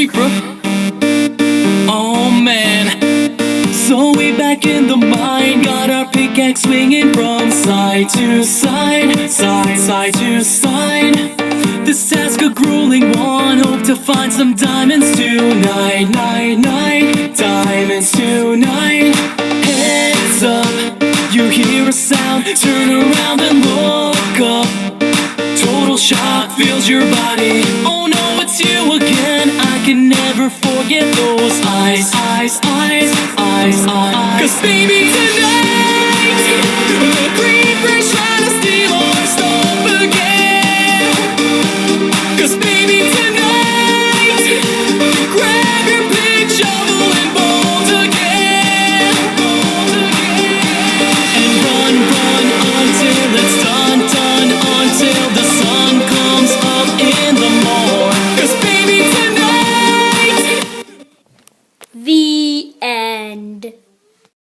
freak, bro. Oh man. So we back in the mine, got our pickaxe swinging from side to side, side to side. This task a grueling one, hope to find some diamonds tonight, diamonds tonight. Heads up, you hear a sound, turn around and look up. Total shock fills your body. Oh no, it's you again. I can never forget those eyes. 'Cause baby tonight, the green bricks trying to steal our stuff again. 'Cause baby tonight, grab your pick, shovel and bolt again. And run until it's done, until the sun comes up in the morn. 'Cause baby tonight. The end.